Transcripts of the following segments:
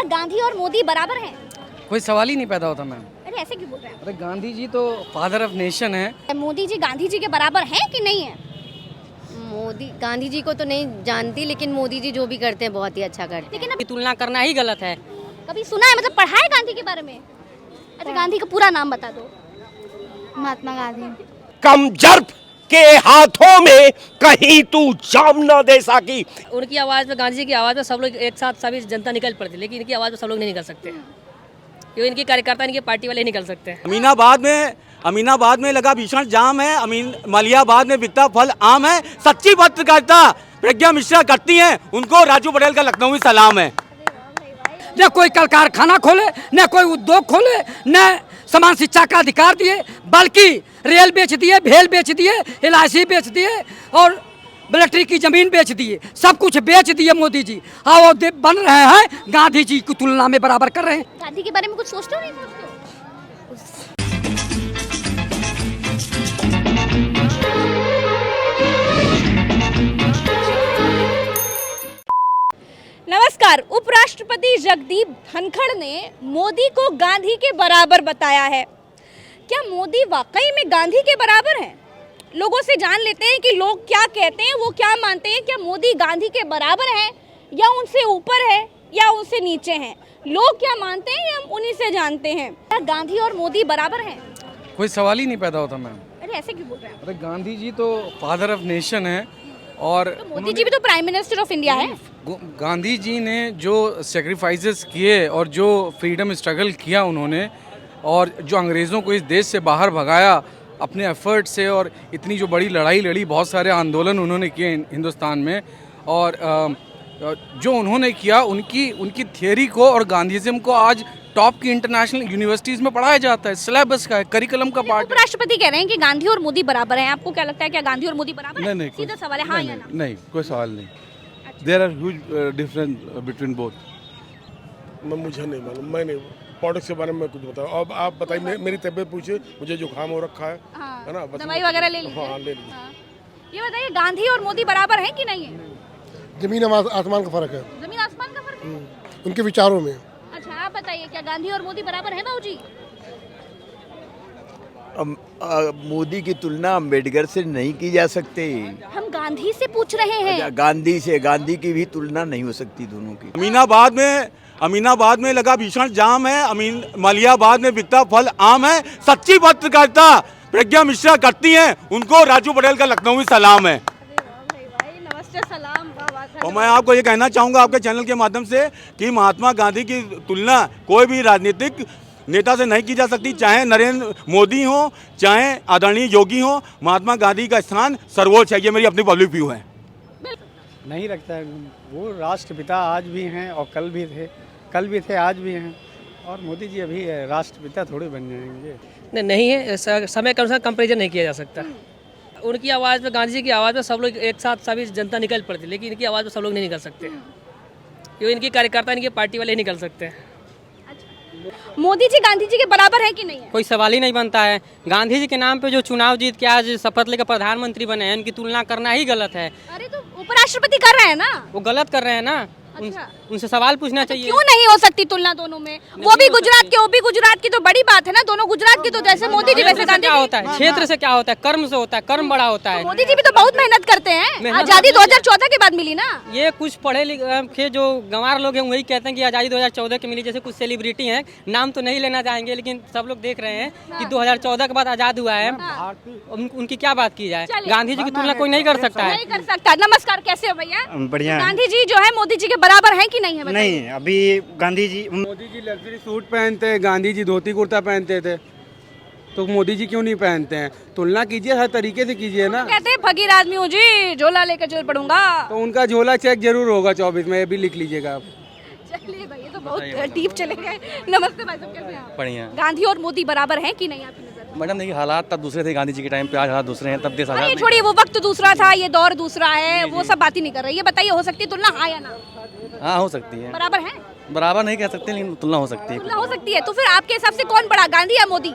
गांधी और मोदी बराबर हैं? कोई सवाल ही नहीं पैदा होता मैम। अरे ऐसे क्यों बोल रहे हैं अरे गांधी जी तो फादर ऑफ नेशन है। आप? मोदी जी गांधी जी के बराबर हैं कि नहीं है? मोदी गांधी जी को तो नहीं जानती, लेकिन मोदी जी जो भी करते हैं बहुत ही अच्छा करते हैं। लेकिन अभी तुलना करना ही गलत है। कभी सुना है, मतलब पढ़ा है गांधी के बारे में? अच्छा, गांधी का पूरा नाम बता दो। महात्मा गांधी। कमजर्फ के हाथों में कहीं तू जाम न दे सकी। उनकी आवाज़ में, गांधी जी की आवाज़ में सब लोग एक साथ सभी जनता निकल पड़ती, लेकिन इनकी आवाज़ में सब लोग नहीं निकल सकते, क्योंकि इनकी कार्यकर्ता, इनकी पार्टी वाले निकल सकते हैं। अमीनाबाद में लगा भीषण जाम है। मलियाबाद में बिकता फल आम है। सच्ची पत्रकारिता प्रज्ञा मिश्रा करती हैं, उनको राजू पटेल का लखनऊ में सलाम है। न कोई कल कारखाना खोले, न कोई उद्योग खोले, न समान शिक्षा का अधिकार दिए, बल्कि रेल बेच दिए, भेल बेच दिए, LIC बेच दिए और मिलिट्री की जमीन बेच दिए, सब कुछ बेच दिए मोदी जी। हाँ, वो बन रहे हैं गांधी जी की तुलना में बराबर कर रहे हैं। गांधी के बारे में कुछ सोचते हो नहीं सोचते हो? नमस्कार। उपराष्ट्रपति जगदीप धनखड़ ने मोदी को गांधी के बराबर बताया है। क्या मोदी वाकई में गांधी के बराबर हैं? लोगों से जान लेते हैं कि लोग क्या कहते हैं, वो क्या मानते हैं। क्या मोदी गांधी के बराबर है, या उनसे ऊपर है, या उनसे नीचे हैं? लोग क्या मानते हैं, ये हम उन्हीं से जानते हैं। क्या गांधी और मोदी बराबर हैं? कोई सवाल ही नहीं पैदा होता मैम। अरे ऐसे क्यों बोल रहे हैं? अरे गांधी जी तो फादर ऑफ नेशन है और तो मोदी जी भी तो प्राइम मिनिस्टर ऑफ इंडिया है। गांधी जी ने जो सेक्रीफाइसेस किए और जो फ्रीडम स्ट्रगल किया उन्होंने, और जो अंग्रेज़ों को इस देश से बाहर भगाया अपने एफर्ट से, और इतनी जो बड़ी लड़ाई लड़ी, बहुत सारे आंदोलन उन्होंने किए हिंदुस्तान में, और जो उन्होंने किया, उनकी थियोरी को और गांधीज़म को आज टॉप की इंटरनेशनल यूनिवर्सिटीज़ में पढ़ाया जाता है, सिलेबस का है, करिकुलम का पार्ट है। उपराष्ट्रपति कह रहे हैं कि गांधी और मोदी बराबर हैं। आपको क्या लगता है, क्या गांधी और मोदी बराबर हैं? नहीं, सीधा सवाल है, हाँ या ना? नहीं, कोई सवाल नहीं। There are huge difference between both. मुझे नहीं मालूम, मैं नहीं पॉलिटिक्स के बारे में कुछ बताओ। अब आप बताइए, मेरी तबीयत पूछे, मुझे जुकाम हो रखा है, हाँ, है ना? दवाई वगैरह ले लीजिए। हाँ, ले लीजिए। हाँ। ये बताइए, गांधी और मोदी बराबर हैं कि नहीं है? जमीन आसमान का फर्क है। जमीन आसमान का फर्क है? उनके विचारों में। अच्छा, आप बताइए, क्या गांधी और मोदी बराबर हैं बाबूजी? मोदी की तुलना अम्बेडकर से नहीं की जा सकती। हम गांधी से पूछ रहे हैं। गांधी की भी तुलना नहीं हो सकती दोनों की। अमीनाबाद में लगा भीषण जाम है। मलियाबाद में बिकता फल आम है। सच्ची पत्रकारिता प्रज्ञा मिश्रा करती हैं, उनको राजू पटेल का लखनऊ में सलाम है। नमस्ते, सलाम। और मैं आपको ये कहना चाहूँगा आपके चैनल के माध्यम से कि महात्मा गांधी की तुलना कोई भी राजनीतिक नेता से नहीं की जा सकती, चाहे नरेंद्र मोदी हो, चाहे आदरणीय योगी हो। महात्मा गांधी का स्थान सर्वोच्च है, ये मेरी अपनी पब्लिक व्यू है। नहीं लगता है, वो राष्ट्रपिता आज भी हैं और कल भी थे, आज भी हैं, और मोदी जी अभी राष्ट्रपिता थोड़े बन जाएंगे। नहीं है, समय के अनुसार कंपेरिजन नहीं किया जा सकता। उनकी आवाज़ में, गांधी जी की आवाज़ में सब लोग एक साथ सभी जनता निकल पड़ती, लेकिन इनकी आवाज़ में सब लोग नहीं निकल सकते, क्योंकि इनकी कार्यकर्ता, इनकी पार्टी वाले निकल सकते हैं। मोदी जी गांधी जी के बराबर है कि नहीं है? कोई सवाल ही नहीं बनता है। गांधी जी के नाम पे जो चुनाव जीत के आज शपथ लेकर प्रधानमंत्री बने हैं, उनकी तुलना करना ही गलत है। अरे तो उपराष्ट्रपति कर रहे हैं ना? वो गलत कर रहे हैं ना। अच्छा। उनसे सवाल पूछना चाहिए। क्यों नहीं हो सकती तुलना दोनों में? वो भी गुजरात के, वो भी गुजरात की, तो बड़ी बात है ना। दोनों गुजरात की, तो जैसे मोदी जी वैसे गांधी। क्या होता है क्षेत्र से, क्या होता है कर्म से होता है, कर्म बड़ा होता है। मोदी जी भी तो बहुत मेहनत करते हैं। आजादी 2014 के बाद मिली ना। ये कुछ पढ़े लिखे जो गंवार लोग हैं वही कहते हैं कि आज़ादी 2014 की मिली। जैसे कुछ सेलिब्रिटी हैं, नाम तो नहीं लेना चाहेंगे, लेकिन सब लोग देख रहे हैं कि 2014 के बाद आज़ाद हुआ है। उनकी क्या बात की जाए? गांधी जी की तुलना कोई नहीं कर सकता है। नहीं कर सकता। नमस्कार, कैसे हो भैया? बढ़िया। गांधी जी जो है मोदी जी के बराबर है कि नहीं है? नहीं, अभी मोदी जी लग्जरी सूट पहनते हैं, गांधी जी धोती कुर्ता पहनते थे, तो मोदी जी क्यों नहीं पहनते हैं? तुलना कीजिए, हर तरीके से कीजिए ना। कहते हैं फकीर आदमी हूँ जी, झोला लेकर चल पड़ूंगा। तो उनका झोला चेक जरूर होगा 24 में, ये भी लिख लीजिएगा आप। चलिए भाई, ये तो बहुत डीप चले गए। नमस्ते भाई साहब, कैसे हैं आप? बढ़िया। गांधी और मोदी बराबर हैं कि नहीं आपकी नजर में? मैडम देखिए, हालात तब दूसरे थे गांधी जी के टाइम पे, आज हालात दूसरे हैं, तब देश आजाद नहीं। छोड़िए, वो वक्त दूसरा था, ये दौर दूसरा है, वो सब बात ही नहीं कर रही है। बताइए, हो सकती है तुलना, हाँ या ना? हाँ, हो सकती है। बराबर है? बराबर नहीं कह सकते, लेकिन तुलना हो सकती है। तुलना हो सकती है। तो फिर आपके हिसाब से कौन बड़ा, गांधी या मोदी?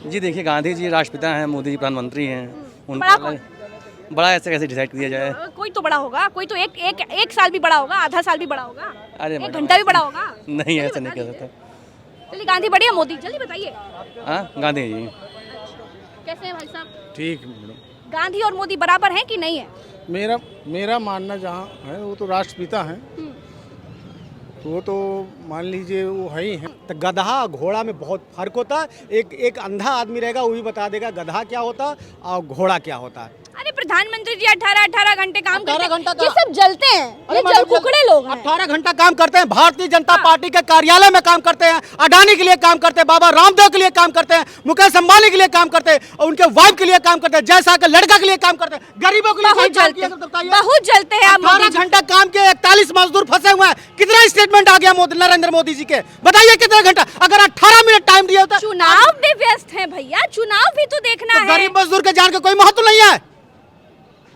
जी देखिए, गांधी जी राष्ट्रपिता हैं, मोदी जी प्रधानमंत्री हैं। बड़ा कौन? बड़ा ऐसे कैसे डिसाइड किया जाए? कोई तो बड़ा होगा, कोई तो एक साल भी बड़ा होगा, आधा साल भी बड़ा होगा, अरे 1 घंटा भी बड़ा होगा। नहीं, ऐसा नहीं कह सकता। चलिए, गांधी बढ़िया मोदी, जल्दी बताइए। हाँ, गांधी जी कैसे हैं भाई साहब? ठीक है मैडम। गांधी और मोदी बराबर हैं कि नहीं है? मेरा मानना जहाँ है वो तो राष्ट्रपिता हैं, तो वो तो मान लीजिए वो है ही हैं। तो गधा घोड़ा में बहुत फर्क होता है। एक अंधा आदमी रहेगा वो भी बता देगा गधा क्या होता है और घोड़ा क्या होता है। अरे प्रधानमंत्री जी 18 घंटे काम 18 करते घंटा हैं, ये सब जलते हैं, ये जल कुकड़े लोग हैं। 18 घंटा काम करते हैं, भारतीय जनता पार्टी के कार्यालय में काम करते हैं, अडानी के लिए काम करते हैं, बाबा रामदेव के लिए काम करते हैं, मुकेश अंबानी के लिए काम करते हैं और उनके वाइफ के लिए काम करते हैं, जैसा के लड़का के लिए काम करते हैं, गरीबों के लिए बहुत जलते हैं, बहुत जलते हैं। 18 घंटा काम के 41 मजदूर फंसे हुए हैं। कितना स्टेटमेंट आ गया नरेंद्र मोदी जी के, बताइए कितना घंटा? अगर 18 मिनट टाइम दिया होता। चुनाव में व्यस्त है भैया, चुनाव भी तो देखना है। गरीब मजदूर के जान का कोई महत्व नहीं है,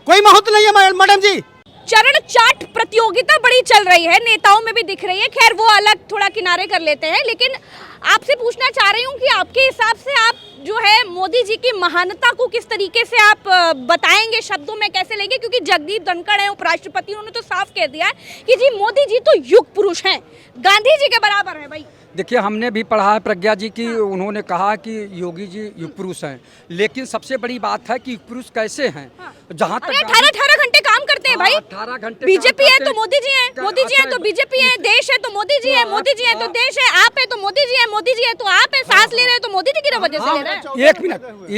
कोई महत्व नहीं है मैडम जी। चरण चाट प्रतियोगिता बड़ी चल रही है, नेताओं में भी दिख रही है। खैर वो अलग थोड़ा किनारे कर लेते हैं, लेकिन आपसे पूछना चाह रही हूँ कि आपके हिसाब से आप जो है मोदी जी की महानता को किस तरीके से आप बताएंगे, शब्दों में कैसे लेंगे? क्योंकि जगदीप धनखड़ हैं उपराष्ट्रपति, उन्होंने तो साफ कह दिया है कि जी मोदी जी तो युग पुरुष हैं, गांधी जी के बराबर है। भाई देखिए, हमने भी पढ़ा है प्रज्ञा जी की, उन्होंने कहा कि योगी जी युग पुरुष हैं, लेकिन सबसे बड़ी बात है कि युग पुरुष कैसे हैं? जहाँ तक 18 घंटे काम करते हैं भाई। 18 घंटे बीजेपी है तो मोदी जी हैं, मोदी जी हैं तो बीजेपी है, देश है तो मोदी जी है, मोदी जी है तो देश है, आप है तो मोदी जी है, मोदी जी है तो आप है, सांस ले रहे हैं तो मोदी जी की वजह से ले रहे हैं।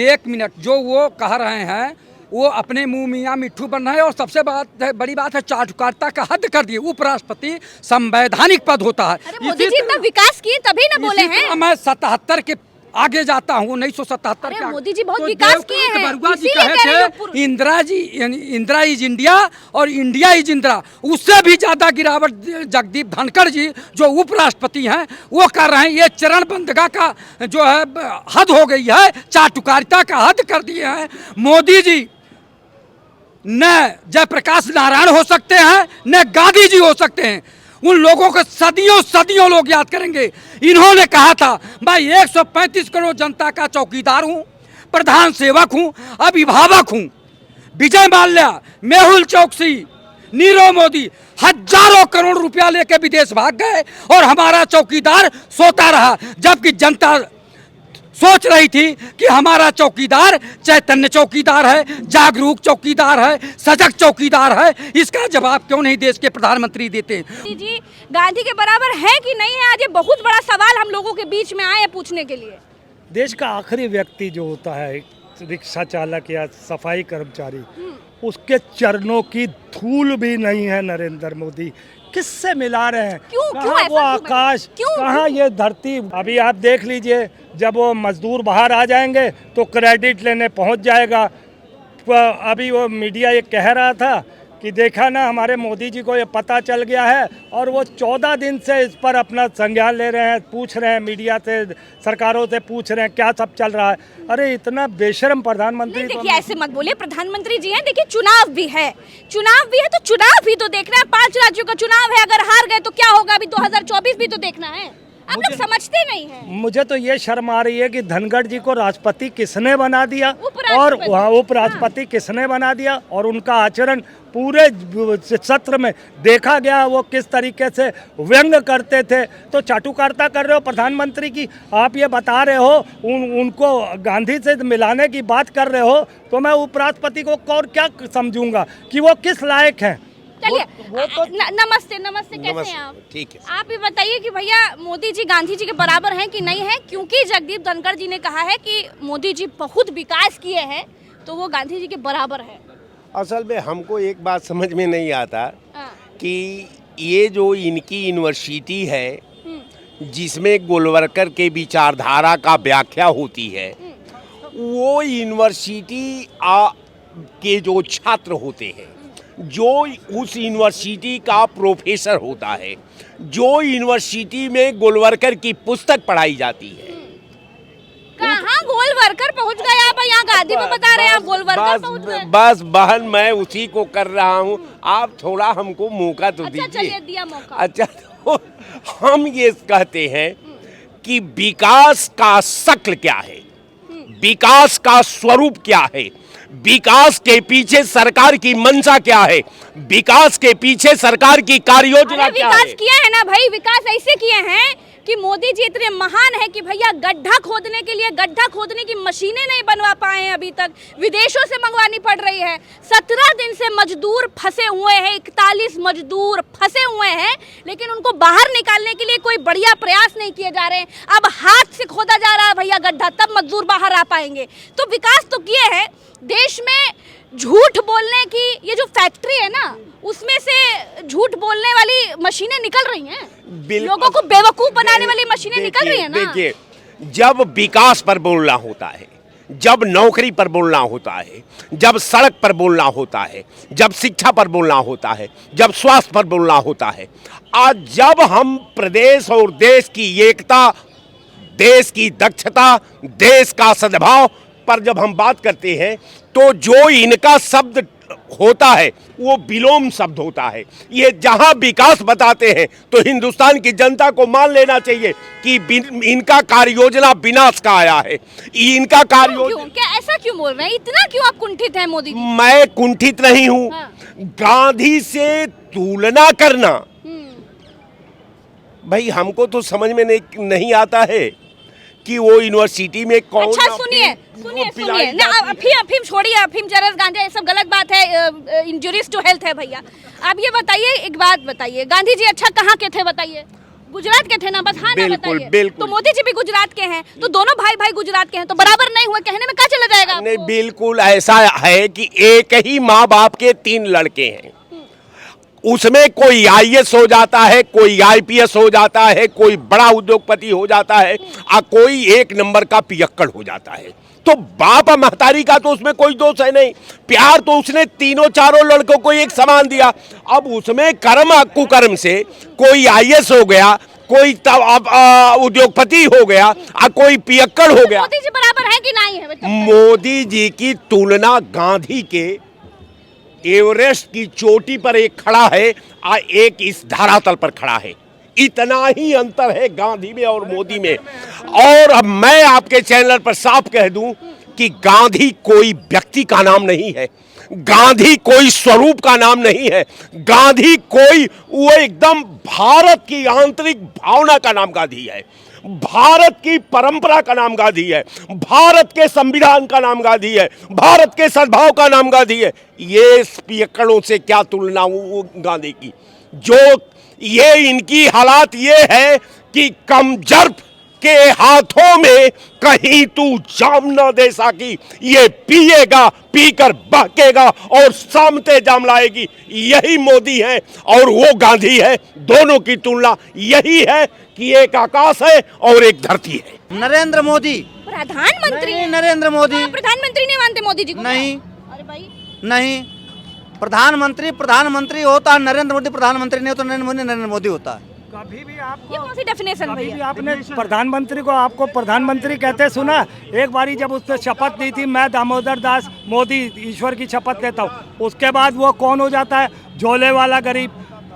एक मिनट, जो वो कह रहे हैं वो अपने मुंह मियाँ मिट्ठू बन रहे हैं। और सबसे बड़ी बात है, चाटुकारिता का हद कर दिए। उपराष्ट्रपति संवैधानिक पद होता है। मोदी जी इतना विकास किए तभी ना बोले हैं। मैं 77 के आगे जाता हूँ, 1977 के। मोदी जी बहुत विकास किए हैं, बरुआ जी कहे थे इंदिरा इज इंडिया और इंडिया इज इंदिरा। उससे भी ज्यादा गिरावट जगदीप धनखड़ जी जो उपराष्ट्रपति हैं वो कर रहे हैं। ये चरण बंदगा का जो है हद हो गई है, चाटुकारिता का हद कर दिए हैं। मोदी जी न जयप्रकाश नारायण हो सकते हैं, न गांधी जी हो सकते हैं। उन लोगों को सदियों लोग याद करेंगे। इन्होंने कहा था, मैं 135 करोड़ जनता का चौकीदार हूं, प्रधान सेवक हूं, अभिभावक हूं। विजय माल्या, मेहुल चौकसी, नीरव मोदी हजारों करोड़ रुपया लेके विदेश भाग गए और हमारा चौकीदार सोता रहा, जबकि जनता सोच रही थी कि हमारा चौकीदार चैतन्य चौकीदार है, जागरूक चौकीदार है, सजग चौकीदार है। इसका जवाब क्यों नहीं देश के प्रधानमंत्री देते? जी गांधी के बराबर है कि नहीं है, आज ये बहुत बड़ा सवाल हम लोगों के बीच में आए पूछने के लिए। देश का आखिरी व्यक्ति जो होता है, रिक्शा चालक या सफाई कर्मचारी, उसके चरणों की धूल भी नहीं है नरेंद्र मोदी। किससे मिला रहे हैं? कहाँ वो आकाश, कहाँ ये धरती? अभी आप देख लीजिए, जब वो मजदूर बाहर आ जाएंगे तो क्रेडिट लेने पहुंच जाएगा। अभी वो मीडिया ये कह रहा था कि देखा ना, हमारे मोदी जी को ये पता चल गया है और वो 14 दिन से इस पर अपना संज्ञान ले रहे हैं, पूछ रहे हैं, मीडिया से, सरकारों से पूछ रहे हैं क्या सब चल रहा है। अरे इतना बेशर्म प्रधानमंत्री। देखिए ऐसे मत बोलिए, प्रधानमंत्री जी हैं। देखिए चुनाव भी है तो चुनाव भी तो देखना है। 5 राज्यों का चुनाव है, अगर हार गए तो क्या होगा? अभी 2024 भी तो देखना है। आप लोग समझते नहीं हैं। मुझे तो ये शर्म आ रही है कि धनखड़ जी को राष्ट्रपति किसने बना दिया और वहाँ उपराष्ट्रपति किसने बना दिया, और उनका आचरण पूरे सत्र में देखा गया। वो किस तरीके से व्यंग करते थे। तो चाटुकारिता कर रहे हो प्रधानमंत्री की, आप ये बता रहे हो उनको गांधी से मिलाने की बात कर रहे हो, तो मैं उपराष्ट्रपति को और क्या समझूंगा कि वो किस लायक हैं। चलिए नमस्ते कैसे हैं आप? ठीक है। आप ये बताइए कि भैया मोदी जी गांधी जी के बराबर हैं कि नहीं है? क्योंकि जगदीप धनखड़ जी ने कहा है कि मोदी जी बहुत विकास किए हैं तो वो गांधी जी के बराबर है। असल में हमको एक बात समझ में नहीं आता कि ये जो इनकी यूनिवर्सिटी है जिसमें गोलवरकर के विचारधारा का व्याख्या होती है, वो यूनिवर्सिटी के जो छात्र होते हैं, जो उस यूनिवर्सिटी का प्रोफेसर होता है, जो यूनिवर्सिटी में गोलवरकर की पुस्तक पढ़ाई जाती है। कहाँ गोलवरकर पहुंच गए आप? यहाँ गांधी को बता रहे हैं, आप गोलवरकर पहुंच गए। बस बहन, मैं उसी को कर रहा हूँ। आप थोड़ा हमको मौका तो दीजिए। चलिए दिया मौका। अच्छा, तो हम ये कहते हैं कि विकास का शक्ल क्या है, विकास का स्वरूप क्या है, विकास के पीछे सरकार की मंशा क्या है, विकास के पीछे सरकार की कार्य योजना क्या है। विकास किया है ना भाई, विकास ऐसे किए हैं कि मोदी जी इतने महान है कि भैया गड्ढा खोदने के लिए गड्ढा खोदने की मशीनें नहीं बनवा पाए हैं, अभी तक विदेशों से मंगवानी पड़ रही है। 17 दिन से मजदूर फंसे हुए हैं, 41 मजदूर फंसे हुए हैं, लेकिन उनको बाहर निकालने के लिए कोई बढ़िया प्रयास नहीं किए जा रहे हैं। अब हाथ से खोदा जा रहा है भैया गड्ढा, तब मजदूर बाहर आ पाएंगे। तो विकास तो किए हैं। देश में झूठ बोलने की ये जो फैक्ट्री है ना, उसमें से झूठ बोलने वाली मशीनें निकल रही हैं, लोगों को बेवकूफ बनाने वाली मशीनें निकल रही हैं ना। देखिए, जब विकास पर बोलना होता है, जब नौकरी पर बोलना होता है, जब सड़क पर बोलना होता है, जब शिक्षा पर बोलना होता है, जब स्वास्थ्य पर बोलना होता है, आज जब हम प्रदेश और देश की एकता, देश की दक्षता, देश का सद्भाव पर जब हम बात करते हैं, तो जो इनका शब्द होता है वो विलोम शब्द होता है। ये जहां विकास बताते हैं तो हिंदुस्तान की जनता को मान लेना चाहिए कि इनका कार्य योजना विनाश का आया है। इनका कार्य योजना क्या ऐसा क्यों बोल रहे हैं, इतना क्यों आप कुंठित हैं मोदी जी? मैं कुंठित नहीं हूं। हाँ। गांधी से तुलना करना भाई हमको तो समझ में नहीं आता है कि वो यूनिवर्सिटी में कौन। अच्छा सुनिए ना, अफीम छोड़िए, अफीम चरस गांजा ये सब गलत बात है, इंजुरीज टू हेल्थ है भैया। आप ये बताइए, एक बात बताइए, गांधी जी अच्छा कहाँ के थे बताइए? गुजरात के थे ना, बस हाँ ना बताइए। बिल्कुल। तो मोदी जी भी गुजरात के हैं, तो दोनों भाई भाई गुजरात के हैं, तो बराबर नहीं हुए कहने में क्या चला जाएगा? नहीं, बिल्कुल ऐसा है कि एक ही माँ बाप के 3 लड़के हैं, उसमें कोई आईएएस हो जाता है, कोई आईपीएस हो जाता है, कोई बड़ा उद्योगपति हो जाता है, और कोई 1 नंबर का पियक्कड़ हो जाता है। तो बाप महतारी का तो उसमें कोई दोष है नहीं, प्यार तो उसने तीनों चारों लड़कों को एक समान दिया। अब उसमें कर्म कुकर्म से कोई आईएएस हो गया, कोई उद्योगपति हो गया, और कोई पियक्कड़ हो गया। मोदी जी बराबर है कि नहीं है? मोदी जी की तुलना गांधी के एवरेस्ट की चोटी पर एक खड़ा है और एक इस धरातल पर खड़ा है, इतना ही अंतर है गांधी में और मोदी में। और अब मैं आपके चैनल पर साफ कह दूं कि गांधी कोई व्यक्ति का नाम नहीं है, गांधी कोई स्वरूप का नाम नहीं है, गांधी कोई वो एकदम भारत की आंतरिक भावना का नाम गांधी है, भारत की परंपरा का नाम गांधी है, भारत के संविधान का नाम गांधी है, भारत के सद्भाव का नाम गांधी है। ये पियक्कड़ों से क्या तुलना गांधी की? जो ये इनकी हालात ये है कि कमजर्फ के हाथों में कहीं तू जाम न दे सकी, ये पिएगा, पीकर बहकेगा और सामते जाम लाएगी। यही मोदी है और वो गांधी है, दोनों की तुलना यही है कि एक आकाश है और एक धरती है। नरेंद्र मोदी प्रधानमंत्री, नरेंद्र मोदी प्रधानमंत्री नहीं मानते मोदी जी को? नहीं। अरे भाई नहीं, प्रधानमंत्री होता है, नरेंद्र मोदी प्रधानमंत्री नहीं होता, नरेंद्र मोदी होता है। कभी भी आपको, ये कौन सी डेफिनेशन कभी भी भैया? आपने प्रधानमंत्री को आपको प्रधानमंत्री कहते सुना? एक बारी जब उसने शपथ ली थी, मैं दामोदर दास मोदी ईश्वर की शपथ लेता हूँ, उसके बाद वो कौन हो जाता है? झोले वाला गरीब,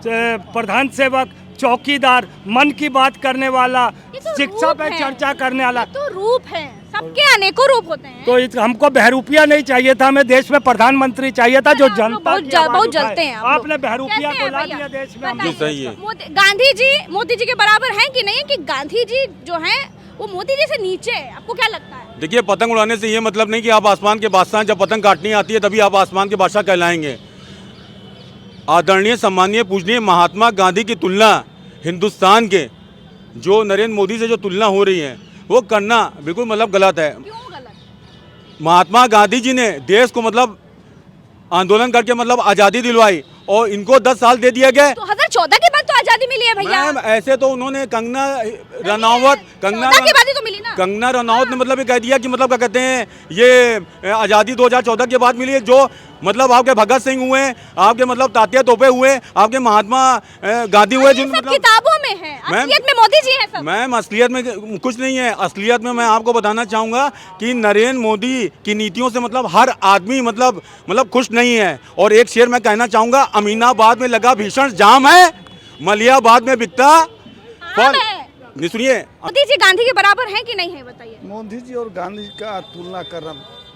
प्रधान सेवक, चौकीदार, मन की बात करने वाला, शिक्षा पे चर्चा करने वाला। तो रूप है, सबके अनेकों रूप होते हैं। तो हमको बहरूपिया नहीं चाहिए था, हमें देश में प्रधानमंत्री चाहिए था जो जनता की आवाज बहुत उठाए। जलते हैं आपने बहरूपिया को ला दिया देश में। सही है। गांधी जी मोदी जी के बराबर हैं कि नहीं, कि गांधी जी जो हैं वो मोदी जी से नीचे है? आपको क्या लगता है? देखिए, पतंग उड़ाने से ये मतलब नहीं कि आप आसमान के बादशाह, जब पतंग काटनी आती है तभी आप आसमान के बादशाह कहलाएंगे। आदरणीय, सम्मानीय, पूजनीय महात्मा गांधी की तुलना हिंदुस्तान के जो नरेंद्र मोदी से जो तुलना हो रही है वो करना बिल्कुल मतलब गलत है। क्यों गलत? महात्मा गांधी जी ने देश को मतलब आंदोलन करके मतलब आज़ादी दिलवाई और इनको 10 साल दे दिया गया। 2014 के बाद तो आजादी मिली है भैया। मैम, ऐसे तो उन्होंने कंगना रनौत के बाद ही तो मिली ना। कंगना रनौत ने मतलब ये कह दिया कि मतलब क्या कहते हैं, ये आज़ादी 2014 के बाद मिली है। जो मतलब आपके भगत सिंह हुए, आपके मतलब तात्या तोपे हुए, आपके महात्मा गांधी हुए, जिन मतलब किताबों में है, असलियत में मोदी जी हैं सब। मैम, असलियत में कुछ नहीं है। असलियत में मैं आपको बताना चाहूँगा कि नरेंद्र मोदी की नीतियों से मतलब हर आदमी मतलब खुश नहीं है। और एक शेर मैं कहना चाहूँगा, अमीनाबाद में लगा भीषण जाम है, मलियाबाद में बिकता फल। सुनिए, मोदी जी गांधी के बराबर हैं कि नहीं है बताइए? मोदी जी और गांधी का तुलना करना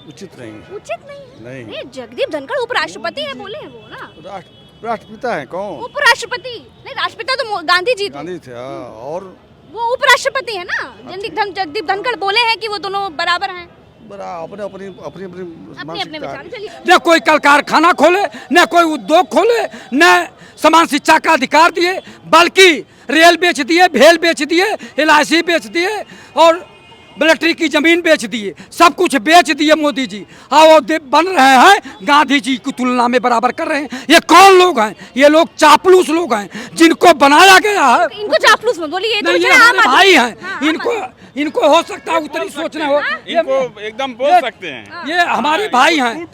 उचित नहीं है। उचित नहीं नहीं। है जगदीप धनखड़ उपराष्ट्रपति है बोले हैं वो ना। राष्ट्रपिता है कौन? उपराष्ट्रपति नहीं, राष्ट्रपिता तो गांधी जी थे। गांधी थे और वो उपराष्ट्रपति है ना। जगदीप धनखड़ बोले हैं कि वो दोनों बराबर हैं। अपने अपनी अपनी अपने अपने विचार चलिए। न कोई कल कारखाना खोले, न कोई उद्योग खोले, न समान शिक्षा का अधिकार दिए, बल्कि रेल बेच दिए, भेल बेच दिए, LIC बेच दिए और मिलिट्री की जमीन बेच दिए, सब कुछ बेच दिए मोदी जी। हाँ, वो बन रहे हैं गांधी जी की तुलना में बराबर कर रहे हैं। ये कौन लोग हैं? ये लोग चापलूस लोग हैं जिनको बनाया गया है। इनको चापलूस मत बोलिए, नहीं, ये हमारे भाई हैं। इनको हो सकता है उतनी सोचना हो, इनको एकदम बोल सकते हैं। ये हमारे भाई हैं।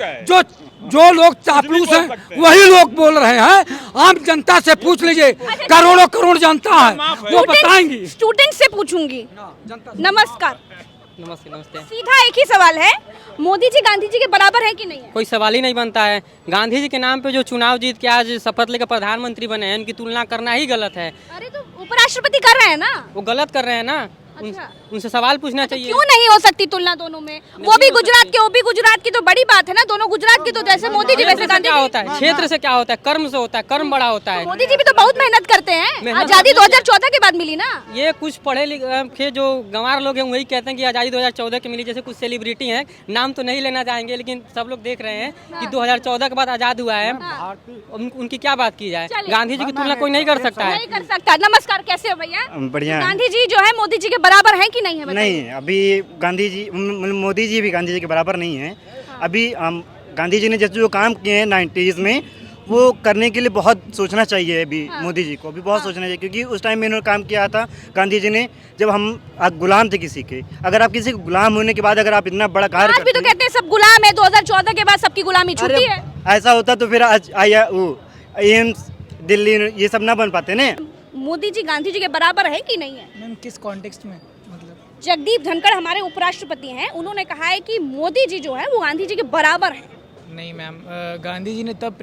जो लोग चापलूस हैं वही लोग बोल रहे हैं। आम जनता से पूछ लीजिए, करोड़ों करोड़ जनता है, वो बताएंगी। स्टूडेंट से पूछूंगी। नमस्कार। नमस्ते। सीधा एक ही सवाल है, मोदी जी गांधी जी के बराबर है कि नहीं है? कोई सवाल ही नहीं बनता है। गांधी जी के नाम पे जो चुनाव जीत के आज शपथ लेकर प्रधानमंत्री बने हैं, उनकी तुलना करना ही गलत है। अरे तो उपराष्ट्रपति कर रहे हैं ना। वो गलत कर रहे हैं ना। अच्छा। उनसे सवाल पूछना चाहिए। क्यों नहीं हो सकती तुलना दोनों में? वो भी गुजरात के, वो भी गुजरात की, तो बड़ी बात है ना। दोनों गुजरात की, तो जैसे मोदी जी वैसे गांधी। क्या होता है क्षेत्र से, क्या होता है कर्म से होता है, कर्म बड़ा होता है। मोदी जी भी तो बहुत मेहनत करते हैं। आजादी 2014 के बाद मिली ना। ये कुछ पढ़े लिखे जो गंवार लोग हैं वही कहते हैं कि आज़ादी 2014 की मिली। जैसे कुछ सेलिब्रिटी हैं, नाम तो नहीं लेना चाहेंगे, लेकिन सब लोग देख रहे हैं कि 2014 के बाद आज़ाद हुआ है। उनकी क्या बात की जाए? गांधी जी की तुलना कोई नहीं कर सकता है। नहीं कर सकता। नमस्कार, कैसे हो भैया? बढ़िया। गांधी जी जो है मोदी जी के बराबर है कि नहीं है? नहीं, अभी गांधी जी, मोदी जी भी गांधी जी के बराबर नहीं है। अभी गांधी जी ने जैसे जो काम किए हैं 90s में, वो करने के लिए बहुत सोचना चाहिए। अभी मोदी जी को भी बहुत सोचना चाहिए, क्योंकि उस टाइम में इन्होंने काम किया था गांधी जी ने, जब हम गुलाम थे किसी के। अगर आप किसी गुलाम होने के बाद अगर आप इतना बड़ा कार्य आज भी तो कहते हैं सब गुलाम है, 2014 के बाद सबकी गुलामी छूटी है। ऐसा होता तो फिर आज एम्स, दिल्ली, ये सब ना बन पाते ना। मोदी जी गांधी जी के बराबर है कि नहीं है? मैम किस कॉन्टेक्स्ट में? जगदीप धनखड़ हमारे उपराष्ट्रपति हैं, उन्होंने कहा है कि मोदी जी जो है वो गांधी जी के बराबर हैं। नहीं मैम, गांधी जी ने तब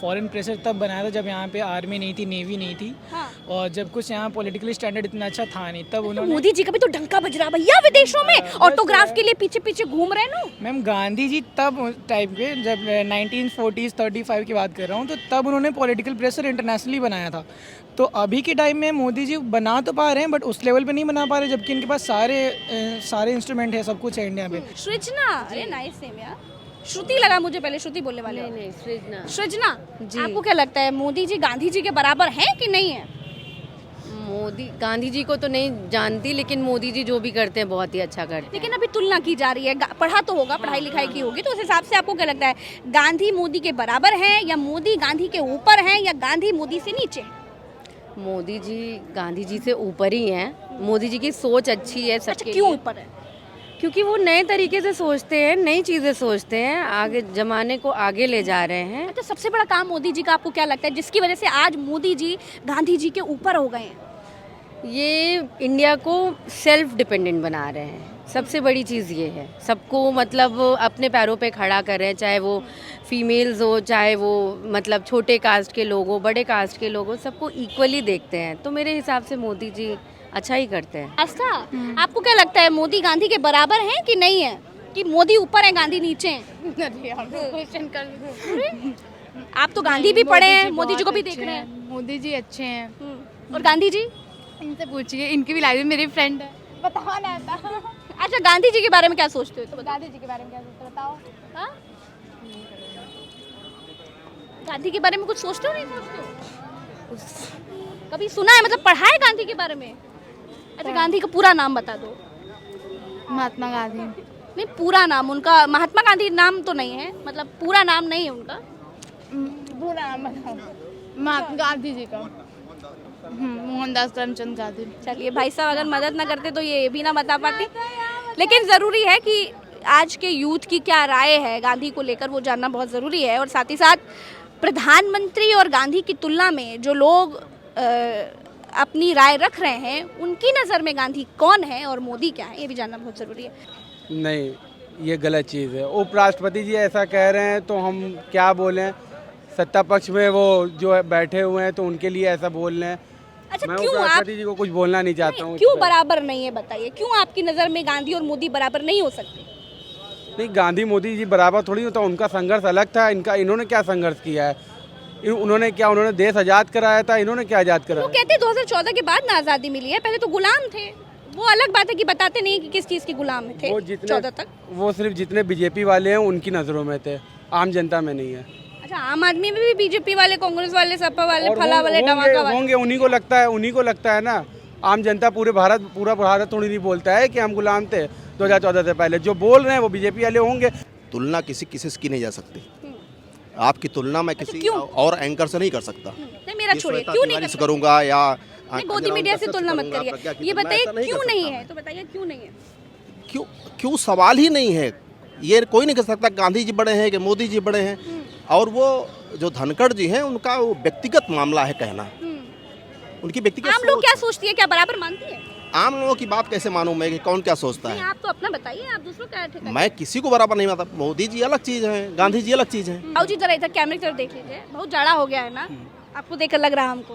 फॉरेन प्रेशर तब बनाया था जब यहाँ पे आर्मी नहीं थी, नेवी नहीं थी। हाँ। और जब कुछ यहाँ पॉलिटिकली स्टैंडर्ड इतना अच्छा था नहीं, तब उन्होंने। मोदी जी का भी तो डंका बज रहा भैया विदेशों में, ऑटोग्राफ के लिए पीछे पीछे घूम रहे हैं। मैम गांधी जी तब टाइम पे, जब 1940s 35 की बात कर रहा हूँ, तो तब उन्होंने पॉलिटिकल प्रेशर इंटरनेशनली बनाया था। तो अभी के टाइम में मोदी जी बना तो पा रहे हैं, बट उस लेवल पे नहीं बना पा रहे, जबकि इनके पास सारे इंस्ट्रूमेंट है, सब कुछ है इंडिया पे। सृजना, अरे नाइस नेम यार। श्रुति लगा मुझे, पहले श्रुति बोलने वाले। नहीं, सृजना। सृजना जी, आपको क्या लगता है मोदी जी गांधी जी के बराबर हैं कि नहीं है? मोदी गांधी जी को तो नहीं जानती, लेकिन मोदी जी जो भी करते हैं बहुत ही अच्छा करते हैं। लेकिन अभी तुलना की जा रही है, पढ़ा तो होगा, पढ़ाई लिखाई की होगी, तो उस हिसाब से आपको क्या लगता है, गांधी मोदी के बराबर हैं, या मोदी गांधी के ऊपर हैं, या गांधी मोदी से नीचे? मोदी जी गांधी जी से ऊपर ही हैं। मोदी जी की सोच अच्छी है सबके। क्यों ऊपर है? क्योंकि वो नए तरीके से सोचते हैं, नई चीज़ें सोचते हैं, आगे जमाने को आगे ले जा रहे हैं। तो सबसे बड़ा काम मोदी जी का आपको क्या लगता है, जिसकी वजह से आज मोदी जी गांधी जी के ऊपर हो गए हैं? ये इंडिया को सेल्फ डिपेंडेंट बना रहे हैं। सबसे बड़ी चीज़ ये है, सबको मतलब अपने पैरों पे खड़ा कर रहे हैं, चाहे वो फीमेल्स हो, चाहे वो मतलब छोटे कास्ट के लोग हो, बड़े कास्ट के लोग हो, सबको इक्वली देखते हैं। तो मेरे हिसाब से मोदी जी अच्छा ही करते हैं। अच्छा, आपको क्या लगता है मोदी गांधी के बराबर हैं कि नहीं है, कि मोदी ऊपर है गांधी नीचे है? आप तो गांधी भी पढ़े हैं, मोदी जी को भी देख रहे हैं। मोदी जी अच्छे हैं। और गांधी जी? इनसे पूछिए, इनकी भी लाइफ में मेरी फ्रेंड है। बताओ ना। अच्छा, गांधी जी के बारे में क्या सोचते हो? तो गांधी जी के बारे में क्या सोचते हो बताओ। हाँ? गांधी के बारे में कुछ सोचते हो, नहीं सोचते हो? कभी सुना है, मतलब पढ़ा है गांधी के बारे में? अच्छा, गांधी का पूरा नाम बता दो। महात्मा गांधी। नहीं, पूरा नाम उनका। महात्मा गांधी नाम तो नहीं है, मतलब पूरा नाम नहीं है उनका। पूरा नाम बताओ। महात्मा गांधी जी का मोहनदास करमचंद गांधी। चलिए भाई साहब, अगर मदद ना करते तो ये भी ना बता पाती। लेकिन ज़रूरी है कि आज के यूथ की क्या राय है गांधी को लेकर, वो जानना बहुत ज़रूरी है। और साथ ही साथ प्रधानमंत्री और गांधी की तुलना में जो लोग अपनी राय रख रहे हैं, उनकी नज़र में गांधी कौन है और मोदी क्या है, ये भी जानना बहुत ज़रूरी है। नहीं, ये गलत चीज़ है। उपराष्ट्रपति जी ऐसा कह रहे हैं तो हम क्या बोलें। सत्ता पक्ष में वो जो बैठे हुए हैं तो उनके लिए ऐसा बोल रहे हैं। अच्छा, मैं क्यों उपराष्ट्रपति जी को कुछ बोलना नहीं चाहता हूँ। क्यों बराबर नहीं है, बताइए क्यों आपकी नज़र में गांधी और मोदी बराबर नहीं हो सकते? नहीं, गांधी मोदी जी बराबर थोड़ी होता, उनका संघर्ष अलग था, इन्होंने क्या संघर्ष किया है, उन्होंने देश आज़ाद कराया था, इन्होंने क्या आज़ाद कराया। वो कहते 2014 के बाद ना आज़ादी मिली है, पहले तो गुलाम थे। वो अलग बात है कि बताते नहीं कि किस चीज़ के गुलाम थे। वो 14 तक वो सिर्फ जितने बीजेपी वाले हैं उनकी नज़रों में थे, आम जनता में नहीं है। अच्छा, आम आदमी में भी बीजेपी वाले, कांग्रेस वाले, सपा वाले, फला वाले, धमाका वाले होंगे, उन्हीं को लगता है ना। आम जनता पूरा भारत थोड़ी नहीं बोलता है कि हम गुलाम थे 2014 से पहले। जो बोल रहे हैं वो बीजेपी वाले होंगे। तुलना किसी की नहीं जा सकती। आपकी तुलना मैं किसी और एंकर से नहीं कर सकता। नहीं, मेरा छोड़िए, क्यों नहीं करूंगा या मोदी मीडिया से तुलना मत करिए। ये बताइए क्यों नहीं है, तो बताइए क्यों नहीं है। क्यों सवाल ही नहीं है। ये कोई नहीं कह सकता गांधी जी बड़े हैं कि मोदी जी बड़े हैं। और वो जो धनखड़ जी हैं उनका वो व्यक्तिगत मामला है कहना, उनकी व्यक्तिगत। आम लोग क्या सोचती है, क्या बराबर मानती है? आम लोगों की बात कैसे मानूं मैं कि कौन क्या सोचता है? आप तो अपना बताइए, आप दूसरों का ठेका। मैं किसी को बराबर नहीं मानता। मोदी जी अलग चीज है, गांधी जी अलग चीज है। आओ जी, जरा इधर कैमरे की तरफ देख लीजिए, बहुत जाड़ा हो गया है ना, आपको देखकर लग रहा है हमको।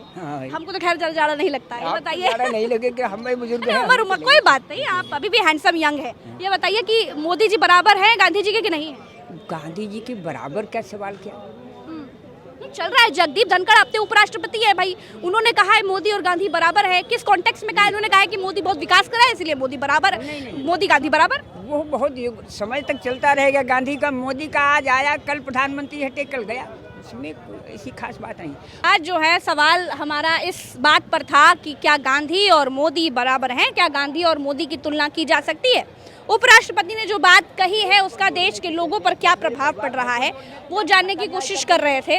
हमको तो खैर जाड़ा नहीं लगता है। बताइए, नहीं लगे कि हम बुजुर्ग हैं। उम्र कोई बात नहीं, आप अभी भी हैंडसम यंग है। ये बताइए कि मोदी जी बराबर है गांधी जी के कि नहीं है? गांधी जी के बराबर क्या सवाल किया चल रहा है। जगदीप धनखड़ अपने उपराष्ट्रपति है भाई, उन्होंने कहा है मोदी और गांधी बराबर है। किस कॉन्टेक्स्ट में कहा है? उन्होंने कहा है कि मोदी बहुत विकास करा है इसलिए मोदी बराबर, मोदी गांधी बराबर। वो बहुत समय तक चलता रहेगा। गांधी का, मोदी का आज आया कल प्रधानमंत्री हटे कल गया, इसमें ऐसी खास बात नहीं। आज जो है सवाल हमारा इस बात पर था कि क्या गांधी और मोदी बराबर हैं, क्या गांधी और मोदी की तुलना की जा सकती है। उपराष्ट्रपति ने जो बात कही है उसका देश के लोगों पर क्या प्रभाव पड़ रहा है वो जानने की कोशिश कर रहे थे,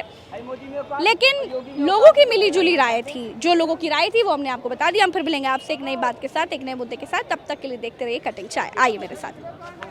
लेकिन लोगों की मिलीजुली राय थी। जो लोगों की राय थी वो हमने आपको बता दी। हम फिर मिलेंगे आपसे एक नई बात के साथ, एक नए मुद्दे के साथ। तब तक के लिए देखते रहिए कटिंग चाय। आइए मेरे साथ।